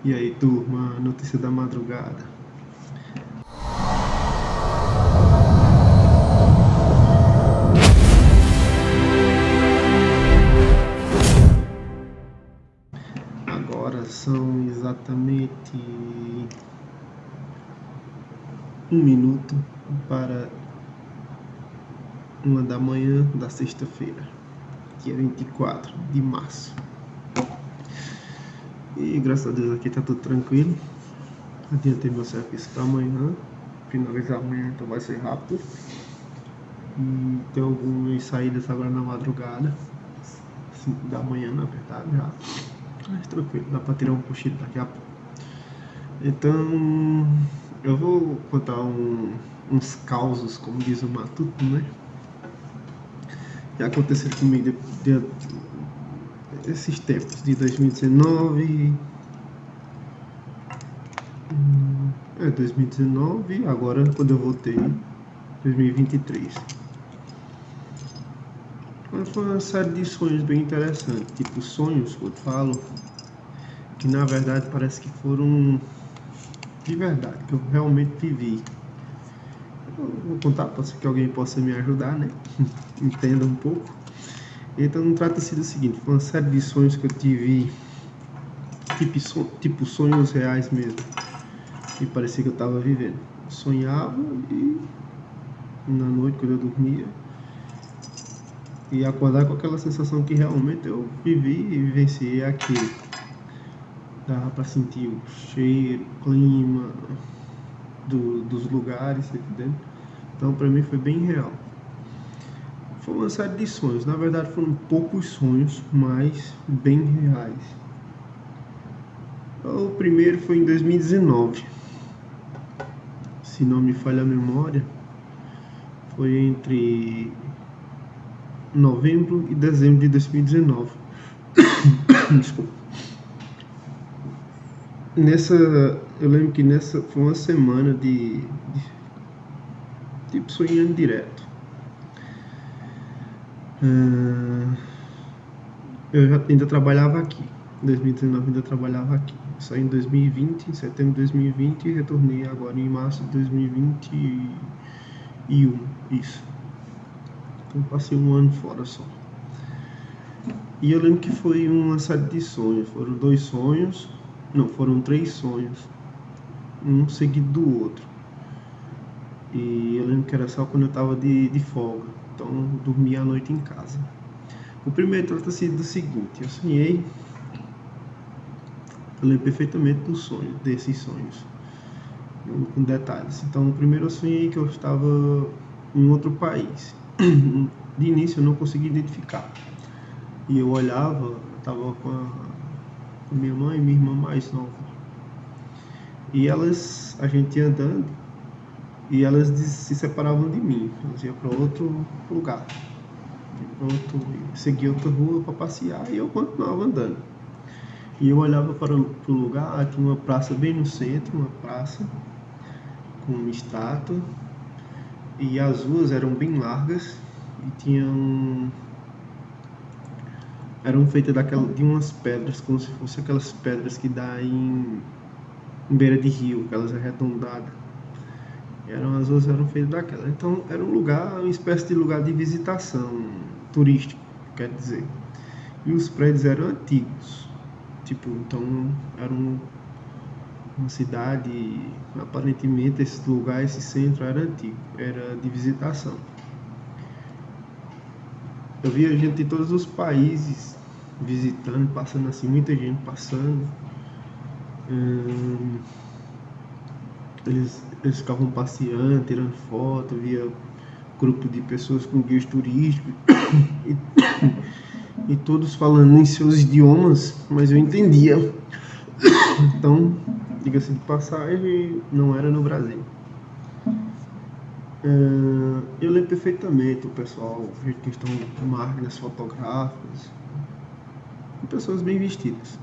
E aí, turma, notícia da madrugada. Agora são exatamente 1 minuto para 1 da manhã da sexta-feira, dia 24 de março. E graças a Deus aqui tá tudo tranquilo. Adiantei meu serviço para amanhã, finalizar amanhã, então vai ser rápido. E tem algumas saídas agora na madrugada, 5 da manhã na verdade já. Mas tranquilo, dá para tirar um cochilo daqui a pouco. Então eu vou contar uns causos, como diz o Matuto, né? Que aconteceram comigo esses tempos de 2019. 2019, agora quando eu voltei, 2023. Foi uma série de sonhos bem interessantes, tipo sonhos que eu falo, que na verdade parece que foram de verdade, que eu realmente vivi. Eu vou contar, pode ser que alguém possa me ajudar, né? Entenda um pouco. Então trata-se do seguinte, foi uma série de sonhos que eu tive, tipo sonhos reais mesmo. E parecia que eu estava vivendo. Eu sonhava e na noite quando eu dormia e acordar com aquela sensação que realmente eu vivi e vivenciei aquilo. Dava para sentir o cheiro, o clima dos lugares, tá entendendo? Então para mim foi bem real. Foi uma série de sonhos, na verdade foram poucos sonhos, mas bem reais. O primeiro foi em 2019. Se não me falha a memória, foi entre novembro e dezembro de 2019. Desculpa. Eu lembro que nessa foi uma semana de tipo sonhando direto. Eu ainda trabalhava aqui. Em 2019 ainda trabalhava aqui. Saí em 2020, em setembro de 2020 e retornei agora em março de 2021. Isso. Então passei um ano fora só. E eu lembro que foi uma série de sonhos. Foram 2 sonhos. Não, foram 3 sonhos. Um seguido do outro. E eu lembro que era só quando eu tava de folga. Então eu dormia à noite em casa. O primeiro trata-se do seguinte. Eu sonhei. Eu lembro perfeitamente do sonho, desses sonhos. Com detalhes. Então, primeiro eu sonhei que eu estava em outro país. De início eu não consegui identificar. E eu olhava, eu estava com a minha mãe e minha irmã mais nova. E elas, a gente ia andando, e elas se separavam de mim. Elas iam para outro lugar. Seguia outra rua para passear e eu continuava andando. E eu olhava para o lugar, tinha uma praça bem no centro, uma praça com uma estátua, e as ruas eram bem largas e eram feitas de umas pedras, como se fossem aquelas pedras que dá em beira de rio, aquelas arredondadas. As ruas eram feitas daquelas. Então era um lugar, uma espécie de lugar de visitação turístico, quer dizer. E os prédios eram antigos. Então era uma cidade, aparentemente esse lugar, esse centro era antigo, era de visitação. Eu via gente de todos os países visitando, passando assim, muita gente passando. Eles ficavam passeando, tirando foto, via grupo de pessoas com guias turísticos e todos falando em seus idiomas, mas eu entendia. Então, diga-se de passagem, não era no Brasil. Eu lembro perfeitamente o pessoal, que estão com máquinas fotográficas, pessoas bem vestidas.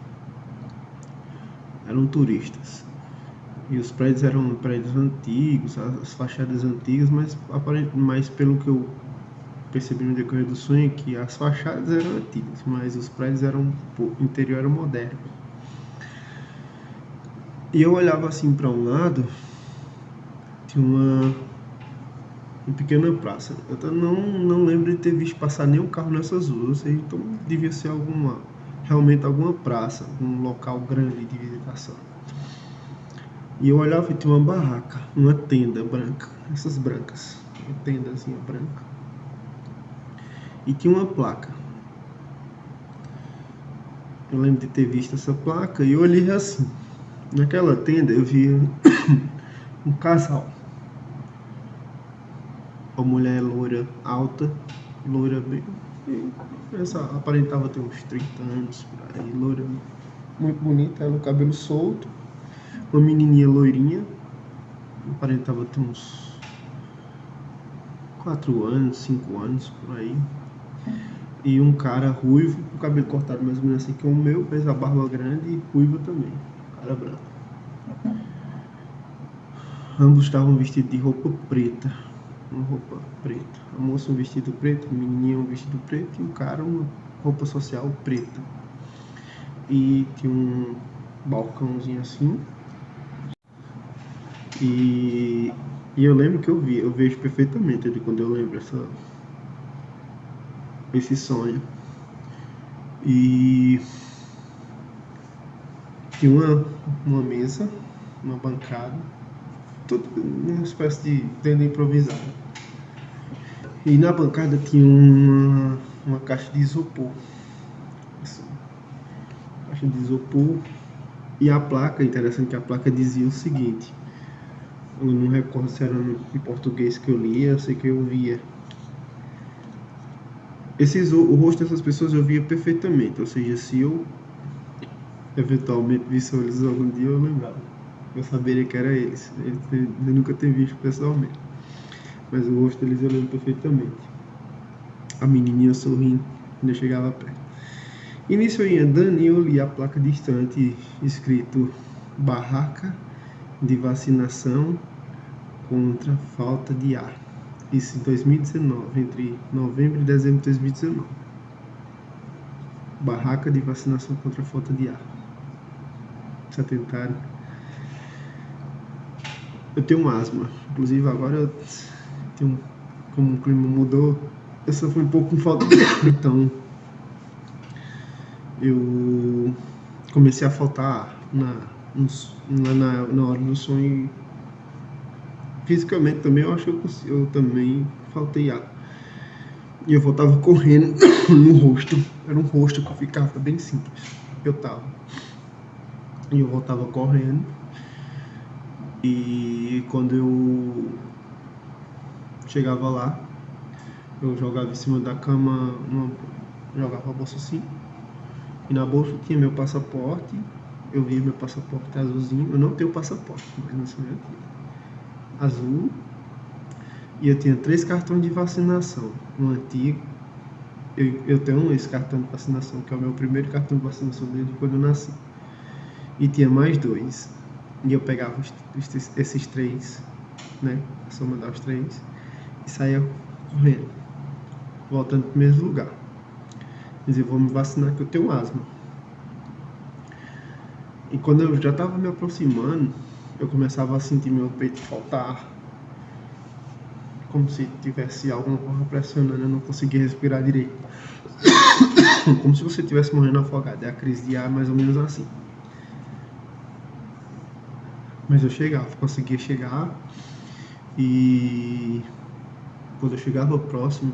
Eram turistas. E os prédios eram prédios antigos, as fachadas antigas, mas pelo que eu percebi no decorrer do sonho, que as fachadas eram antigas, mas os prédios o interior era moderno. E eu olhava assim para um lado, tinha uma pequena praça. Eu não lembro de ter visto passar nenhum carro nessas ruas, ou seja, então devia ser realmente alguma praça, um local grande de visitação. E eu olhava e tinha uma barraca, uma tenda branca, essas brancas, uma tendazinha branca. E tinha uma placa. Eu lembro de ter visto essa placa e eu olhei assim. Naquela tenda eu via um casal. Uma mulher loira, alta, loira bem. Essa aparentava ter uns 30 anos por aí, loira, muito bonita, ela, cabelo solto. Uma menininha loirinha, aparentava ter uns 4 anos, 5 anos por aí. E um cara ruivo, com o cabelo cortado mais ou menos assim que o meu, fez a barba grande e ruivo também, cara branco. Ambos estavam vestidos de roupa preta, uma roupa preta. A moça um vestido preto, o menininho um vestido preto e o cara uma roupa social preta. E tinha um balcãozinho assim. E eu lembro que eu vejo perfeitamente de quando eu lembro esse sonho. E tinha uma mesa, uma bancada, tudo uma espécie de tenda improvisada. E na bancada tinha uma caixa de isopor. Assim, caixa de isopor. E a placa, interessante que a placa dizia o seguinte. Eu não recordo se era em português que eu lia, eu sei que eu via. O rosto dessas pessoas eu via perfeitamente, ou seja, se eu eventualmente visse eles algum dia, eu lembrava. Eu saberia que era eles. Eu nunca tinha visto pessoalmente. Mas o rosto deles eu lembro perfeitamente. A menininha sorrindo quando eu chegava perto. E nisso eu ia andando e eu li a placa distante escrito barraca de vacinação contra falta de ar. Isso em 2019, entre novembro e dezembro de 2019. Barraca de vacinação contra a falta de ar. Sedentário. Eu tenho asma, inclusive agora eu tenho, como o clima mudou, eu sofri um pouco com falta de ar, então eu comecei a faltar ar na hora do sonho. Fisicamente também eu acho que eu também faltei ar. E eu voltava correndo no rosto, era um rosto que eu ficava bem simples, eu tava. E eu voltava correndo. E quando eu chegava lá, eu jogava em cima da cama, jogava a bolsa assim. E na bolsa tinha meu passaporte. Eu via meu passaporte azulzinho. Eu não tenho passaporte, mas não sei aqui. Azul. E eu tinha 3 cartões de vacinação. Um antigo. Eu tenho esse cartão de vacinação, que é o meu primeiro cartão de vacinação desde quando eu nasci. E tinha mais 2. E eu pegava esses 3, né? A soma dos 3. E saía correndo. Voltando para o mesmo lugar. Mas eu vou me vacinar que eu tenho asma. E quando eu já estava me aproximando, eu começava a sentir meu peito faltar ar. Como se tivesse alguma coisa pressionando, eu não conseguia respirar direito. Como se você estivesse morrendo afogado. É a crise de ar mais ou menos assim. Mas eu chegava, conseguia chegar. E quando eu chegava próximo,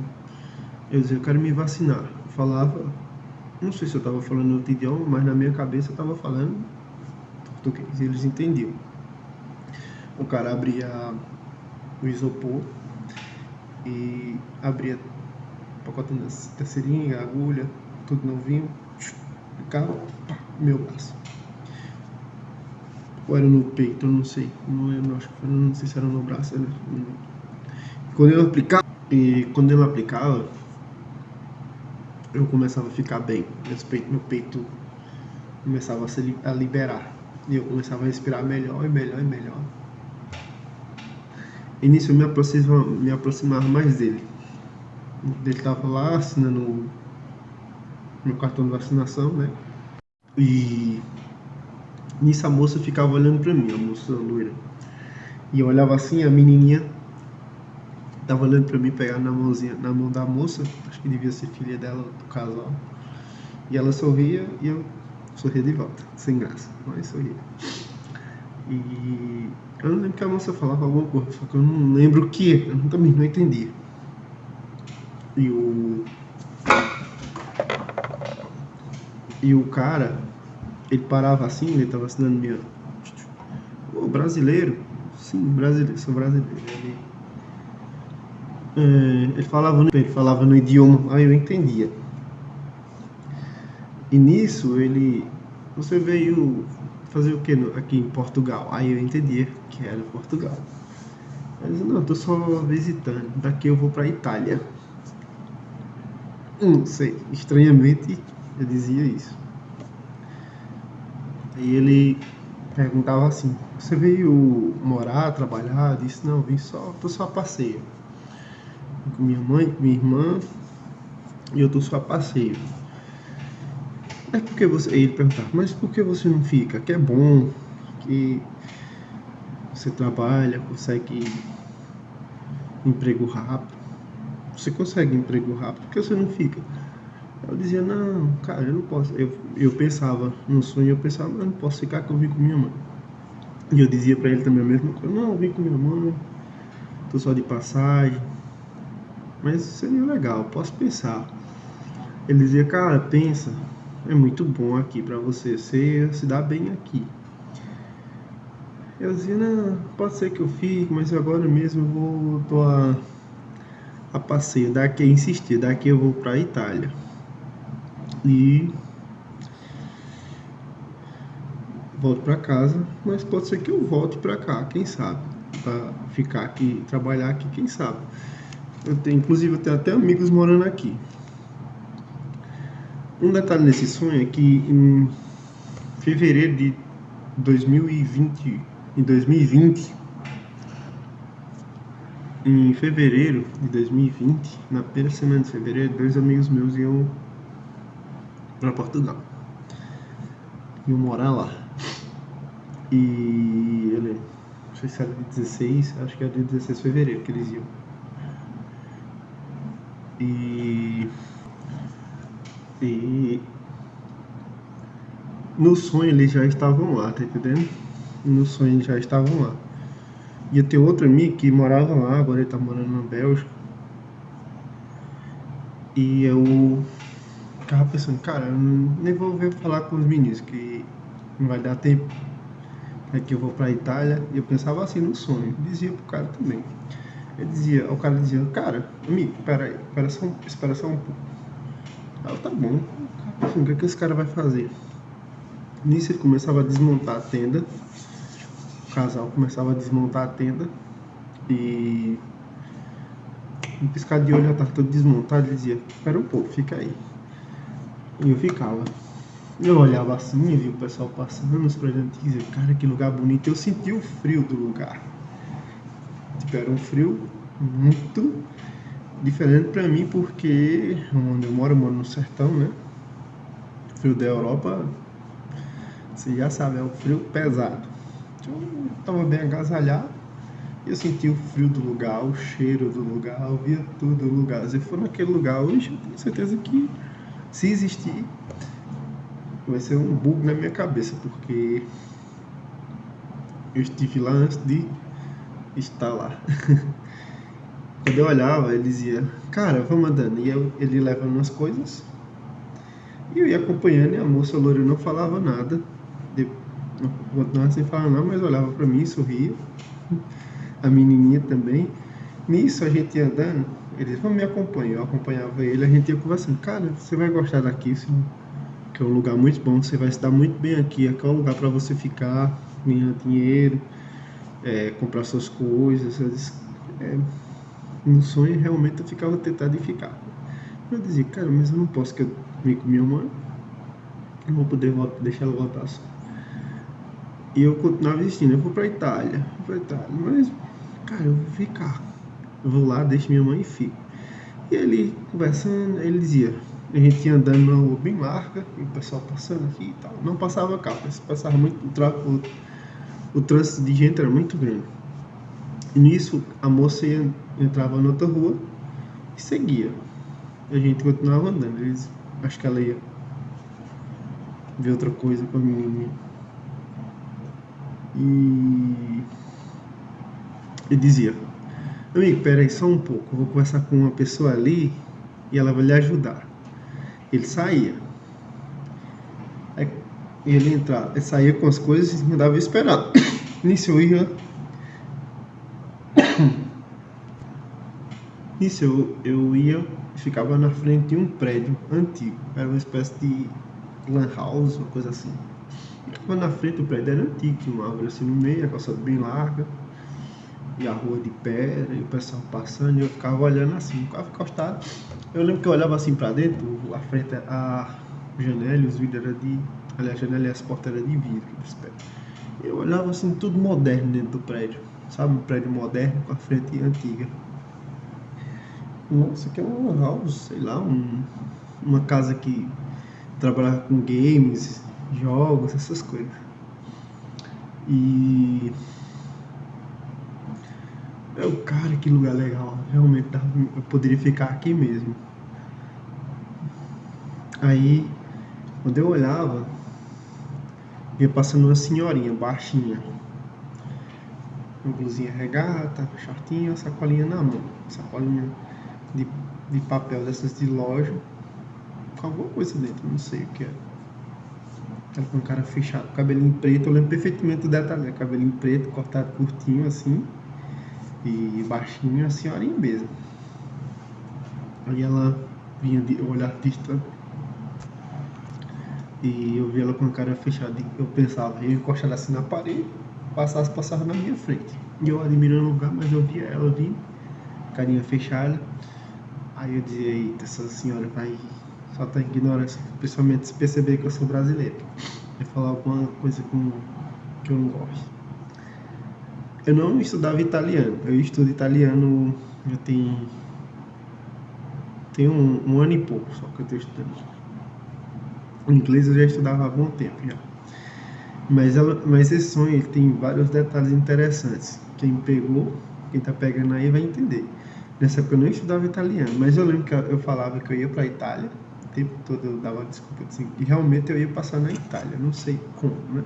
eu dizia, eu quero me vacinar. Eu falava, não sei se eu estava falando outro idioma, mas na minha cabeça eu estava falando português. Eles entendiam. O cara abria o isopor e abria o pacotinho da seringa, a agulha, tudo novinho, ficava meu braço. Ou era no peito, eu não sei. Não sei se era no braço. Era no... Quando ele aplicava, eu começava a ficar bem. Meu peito começava a liberar. E eu começava a respirar melhor e melhor e melhor. E nisso eu me aproximava mais dele. Ele estava lá assinando meu cartão de vacinação, né? E Nisso a moça ficava olhando pra mim, a moça loira. E eu olhava assim, a menininha tava olhando pra mim, pegar na mão da moça, acho que devia ser filha dela, do casal. E ela sorria e eu sorria de volta, sem graça, mas sorria. E eu não lembro que a moça falava alguma coisa, só que eu não lembro o que, eu também não entendia. E o cara, ele parava assim, ele tava assinando minha... Ô, brasileiro? Sim, brasileiro, sou brasileiro. Ele falava no idioma, aí eu entendia. E nisso você veio fazer o que aqui em Portugal? Aí eu entendia que era Portugal. Ele disse, não, tô só visitando, daqui eu vou pra Itália. Não sei, estranhamente eu dizia isso. Aí ele perguntava assim, você veio morar, trabalhar? Eu disse, não, tô só a passeio. Com minha mãe, com minha irmã, e eu tô só a passeio. Mas por que você... Ele perguntava, mas por que você não fica? Que é bom, que você trabalha, consegue emprego rápido. Você consegue emprego rápido, por que você não fica? Eu dizia, não, cara, eu não posso. Eu pensava no sonho, eu pensava, eu não posso ficar que eu vim com minha mãe. E eu dizia pra ele também a mesma coisa, não, eu vim com minha mãe, tô só de passagem. Mas seria legal, posso pensar. Ele dizia, cara, pensa, é muito bom aqui pra você se dá bem aqui. Eu dizia, não, pode ser que eu fique, mas agora mesmo tô a passeio. Daqui, insistir, daqui eu vou pra Itália. E volto pra casa, mas pode ser que eu volte pra cá, quem sabe? Pra ficar aqui, trabalhar aqui, quem sabe? Inclusive, eu tenho até amigos morando aqui. Um detalhe nesse sonho é que em fevereiro de 2020, em fevereiro de 2020, na primeira semana de fevereiro, 2 amigos meus iam para Portugal. Iam morar lá. E ele, não sei se era de 16, acho que era de 16 de fevereiro que eles iam. E no sonho eles já estavam lá, tá entendendo? No sonho eles já estavam lá. Ia ter outro amigo que morava lá, agora ele tá morando na Bélgica. E eu ficava pensando, cara, eu nem vou ver falar com os meninos, que não vai dar tempo. É que eu vou pra Itália. E eu pensava assim no sonho, dizia pro cara também. O cara dizia, cara, amigo, espera só um pouco. Aí eu, tá bom, o que esse cara vai fazer? Nisso ele começava a desmontar a tenda. O casal começava a desmontar a tenda. E um piscar de olho já estava todo desmontado. Ele dizia, espera um pouco, fica aí. E eu ficava. Eu olhava assim e via o pessoal passando nos prédios antigos. Cara, que lugar bonito. Eu senti o frio do lugar. Tipo, era um frio muito diferente pra mim, porque onde eu moro no sertão, né? O frio da Europa, você já sabe, é um frio pesado. Então, eu tava bem agasalhado. Eu senti o frio do lugar, o cheiro do lugar, eu via tudo do lugar. Se eu for naquele lugar hoje, eu tenho certeza que, se existir, vai ser um bug na minha cabeça, porque eu estive lá antes de estar lá. Quando eu olhava, ele dizia, cara, vamos andando. E ele levando umas coisas, e eu ia acompanhando, e a moça loira não falava nada. Não continuava sem falar nada, mas olhava pra mim, sorria. A menininha também. Nisso a gente ia andando, ele disse, vamos me acompanhar. Eu acompanhava ele, a gente ia conversando. Cara, você vai gostar daqui, que é um lugar muito bom, você vai se dar muito bem aqui. Aqui é um lugar pra você ficar, ganhar dinheiro, comprar suas coisas. Eu disse, no sonho realmente eu ficava tentado de ficar. Eu dizia, cara, mas eu não posso, que eu vim com minha mãe, eu não vou poder deixar ela voltar só. E eu continuava insistindo, eu vou pra Itália, mas, cara, eu vou ficar. Eu vou lá, deixo minha mãe e fico. E ele, conversando, ele dizia, A gente ia andando numa rua bem larga, e o pessoal passando aqui e tal. Não passava carro, mas passava muito, o trânsito de gente era muito grande. E nisso, a moça entrava na outra rua e seguia. E a gente continuava andando. Acho que ela ia ver outra coisa com a menininha. E dizia: amigo, peraí só um pouco, eu vou conversar com uma pessoa ali e ela vai lhe ajudar. Ele saía. Aí ele entrava, ele saía com as coisas e mandava eu esperar. Nisso eu ia e ficava na frente de um prédio antigo. Era uma espécie de lan house, uma coisa assim. Ficava na frente do prédio, era antigo, tinha uma árvore assim no meio, a calçada bem larga. E a rua de pedra, e o pessoal passando, e eu ficava olhando assim, ficava encostado. Eu lembro que eu olhava assim pra dentro, a frente, a janela, os vidros eram de... Aliás, a janela e as portas eram de vidro. Eu olhava assim, tudo moderno dentro do prédio. Sabe, um prédio moderno com a frente antiga. Nossa, que é uma house, sei lá, uma casa que trabalhava com games, jogos, essas coisas. E... cara, que lugar legal. Realmente eu poderia ficar aqui mesmo. Aí, quando eu olhava, ia passando uma senhorinha baixinha, com blusinha regata, shortinho, sacolinha na mão, sacolinha de papel dessas de loja, com alguma coisa dentro, não sei o que é. Ela com cara fechada, cabelinho preto, eu lembro perfeitamente do detalhe, cabelinho preto, cortado curtinho assim, e baixinho, a senhorinha mesmo. Aí ela vinha de olhar distante, e eu vi ela com a cara fechada, e eu pensava, eu encostava assim na parede, passava na minha frente. E eu admirando o lugar, mas eu via ela vindo, carinha fechada. Aí eu dizia, eita, essa senhora vai só tá ignorância, principalmente se perceber que eu sou brasileiro. Vai falar alguma coisa que eu não gosto. Eu não estudava italiano, eu estudo italiano já tem um ano e pouco só que eu estou estudando. O inglês eu já estudava há bom tempo já. Mas esse sonho ele tem vários detalhes interessantes. Quem pegou, quem tá pegando aí vai entender. Nessa época eu não estudava italiano, mas eu lembro que eu falava que eu ia para a Itália, o tempo todo eu dava desculpa assim, e realmente eu ia passar na Itália, não sei como, né?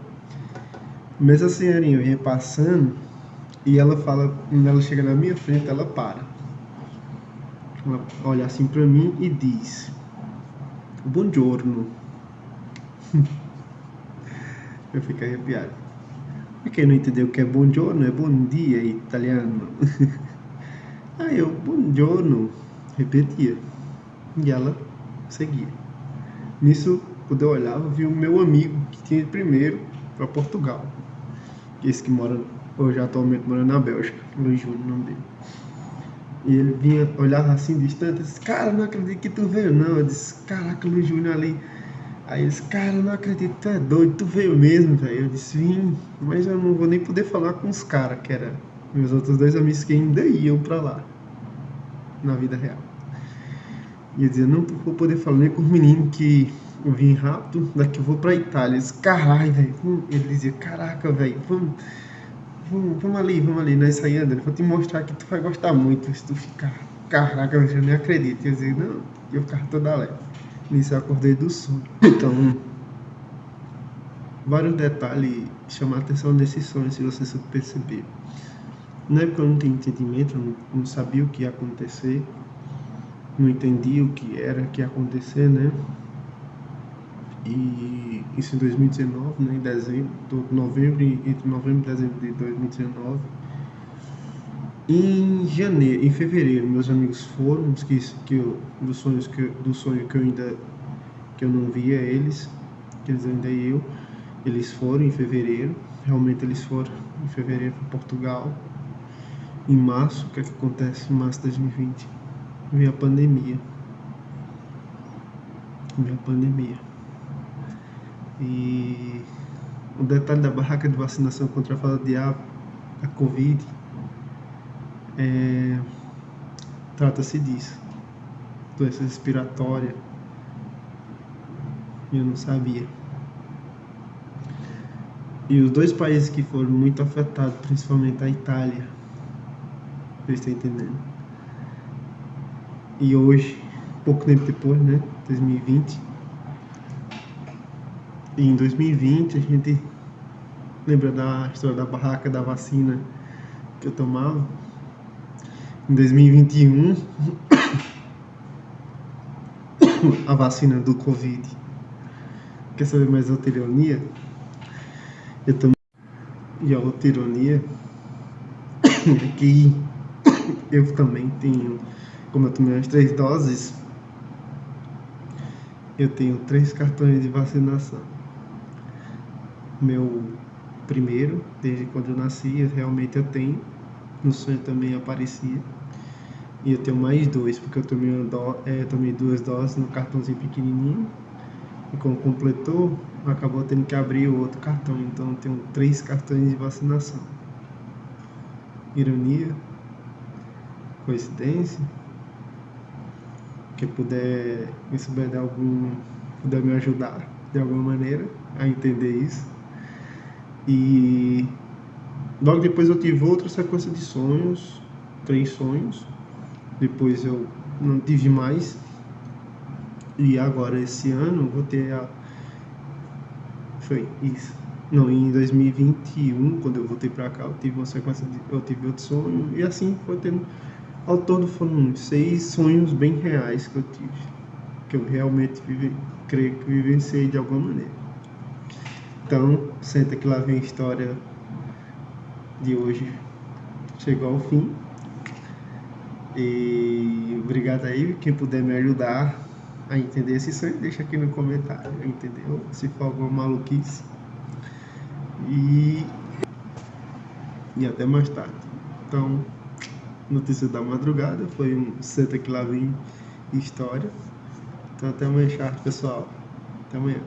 Mas a senhorinha eu ia passando e ela fala, quando ela chega na minha frente, ela para. Ela olha assim para mim e diz: buongiorno. Eu fiquei arrepiado. E quem não entendeu o que é buongiorno, é bom dia em italiano. Aí eu, buongiorno, repetia. E ela seguia. Nisso, quando eu olhava, vi o meu amigo que tinha ido primeiro para Portugal. Esse que mora, hoje atualmente mora na Bélgica, Luiz Júnior, o nome dele. E ele vinha, olhava assim distante, eu disse, cara, não acredito que tu veio não. Eu disse, caraca, Luiz Júnior ali. Aí ele disse, cara, não acredito, tu é doido, tu veio mesmo, velho. Eu disse, vim, mas eu não vou nem poder falar com os caras, que eram meus outros dois amigos que ainda iam pra lá, na vida real. E eu dizia, não vou poder falar nem com os meninos que eu vim rápido, daqui eu vou pra Itália. Eu disse, caralho, velho. Ele dizia, caraca, velho, vamos ali, nós saímos, vou te mostrar que tu vai gostar muito, se tu ficar. Caraca, eu já nem acredito. Eu dizia, não, eu ficava toda alegre. Nisso eu acordei do sono. Então, vários detalhes chamam a atenção desses sonhos, se você perceber. Na época eu não tinha entendimento, eu não sabia o que ia acontecer, não entendia o que era, que ia acontecer, né? E isso em 2019, né? Em dezembro, entre novembro e dezembro de 2019. Em fevereiro, meus amigos foram, do sonho que eu não via eles, que eles ainda eu, eles foram em fevereiro, realmente eles foram em fevereiro para Portugal. Em março, o que é que acontece em março de 2020? Veio a pandemia. E o detalhe da barraca de vacinação contra a falta de ar, a Covid, trata-se disso. Doença respiratória, e eu não sabia. E os dois países que foram muito afetados, principalmente a Itália, vocês estão entendendo? E hoje, pouco tempo depois, né, 2020, e em 2020 a gente lembra da história da barraca da vacina que eu tomava. Em 2021, a vacina do Covid. Quer saber mais outra ironia? Eu também. E a outra ironia é que eu também tenho, como eu tomei as 3 doses, eu tenho 3 cartões de vacinação. Meu primeiro, desde quando eu nasci, realmente eu tenho. No sonho também aparecia. E eu tenho mais 2, porque eu tomei 2 doses no cartãozinho pequenininho. E como completou, acabou tendo que abrir o outro cartão. Então eu tenho 3 cartões de vacinação. Ironia? Coincidência? Quem puder puder me ajudar de alguma maneira a entender isso. E logo depois eu tive outra sequência de sonhos, 3 sonhos. Depois eu não tive mais. E agora esse ano eu vou ter Foi isso. Não, em 2021, quando eu voltei pra cá, eu tive uma sequência eu tive outro sonho. E assim foi tendo. Ao todo foram 6 sonhos bem reais que eu tive. Que eu realmente creio que vivenciei de alguma maneira. Então, senta que lá vem a história de hoje. Chegou ao fim. E obrigado aí, quem puder me ajudar a entender esse sonho, deixa aqui no comentário, entendeu? Se for alguma maluquice. E até mais tarde. Então, notícia da madrugada, foi um senta que lá vem história. Então até amanhã, pessoal. Até amanhã.